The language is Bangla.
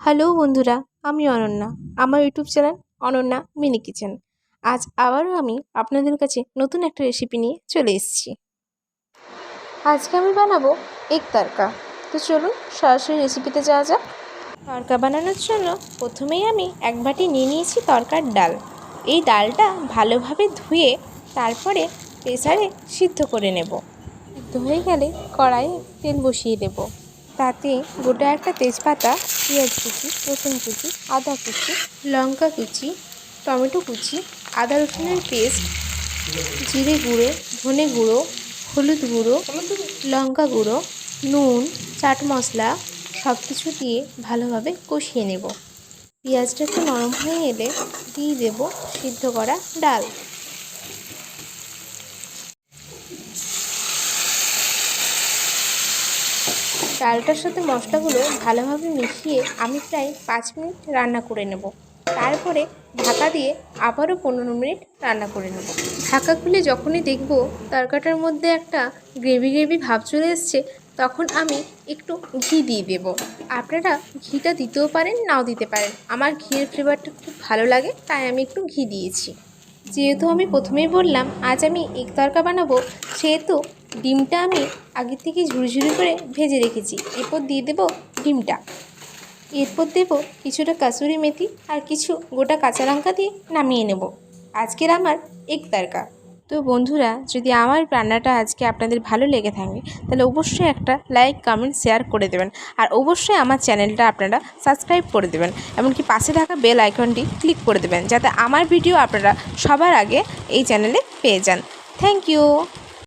হ্যালো বন্ধুরা, আমি অনন্যা। আমার YouTube channel Ananya mini kitchen. আজ আবারও আমি আপনাদের কাছে নতুন একটা রেসিপি নিয়ে চলে এসেছি। আজকে আমি বানাবো এগ তড়কা। তো চলুন সরাসরি রেসিপিতে যাওয়া যাক। তড়কা বানানোর জন্য প্রথমেই আমি এক বাটি নিয়ে নিয়েছি তড়কার ডাল। এই ডালটা ভালোভাবে ধুয়ে তারপরে প্রেসারে সিদ্ধ করে নেব। সিদ্ধ হয়ে গেলে কড়াইয়ে তেল বসিয়ে দেব। তাতে গোটা একটা তেজপাতা, পেঁয়াজ কুচি, রসুন কুচি, আদা কুচি, লঙ্কা কুচি, টমেটো কুচি, আদা রসুনের পেস্ট, জিরে গুঁড়ো, ধনে গুঁড়ো, হলুদ গুঁড়ো, লঙ্কা গুঁড়ো, নুন, চাট মশলা সব কিছু দিয়ে ভালোভাবে কষিয়ে নেব। পেঁয়াজটা একটু নরম হয়ে এলে দিয়ে দেব সিদ্ধ করা ডাল। ডালটার সাথে মশলাগুলো ভালোভাবে মিশিয়ে আমি প্রায় 5 মিনিট রান্না করে নেব। তারপরে ঢাকা দিয়ে আবারও 15 মিনিট রান্না করে নেব। ঢাকা খুলে যখনই দেখব তরকাটার মধ্যে একটা গ্রেভি ভাব চলে এসছে, তখন আমি একটু ঘি দিয়ে দেব। আপনারা ঘিটা দিতেও পারেন, নাও দিতে পারেন। আমার ঘিয়ের ফ্লেভারটা খুব ভালো লাগে, তাই আমি একটু ঘি দিয়েছি। যেহেতু আমি প্রথমেই বললাম আজ আমি এগ তড়কা বানাবো, সেহেতু ডিমটা আমি আগে থেকে ঝুরঝুরি করে ভেজে রেখেছি। এরপর দিয়ে দেবো ডিমটা। এরপর দেবো কিছুটা কাসুরি মেথি আর কিছু গোটা কাঁচা লঙ্কা দিয়ে নামিয়ে নেব আজকের আমার এগ তড়কা। তো বন্ধুরা, যদি আমার রান্নাটা আজকে আপনাদের ভালো লেগে থাকে তাহলে অবশ্যই একটা লাইক, কমেন্ট, শেয়ার করে দেবেন। আর অবশ্যই আমার চ্যানেলটা আপনারা সাবস্ক্রাইব করে দেবেন। এমনকি পাশে থাকা বেল আইকনটি ক্লিক করে দেবেন, যাতে আমার ভিডিও আপনারা সবার আগে এই চ্যানেলে পেয়ে যান। Thank you.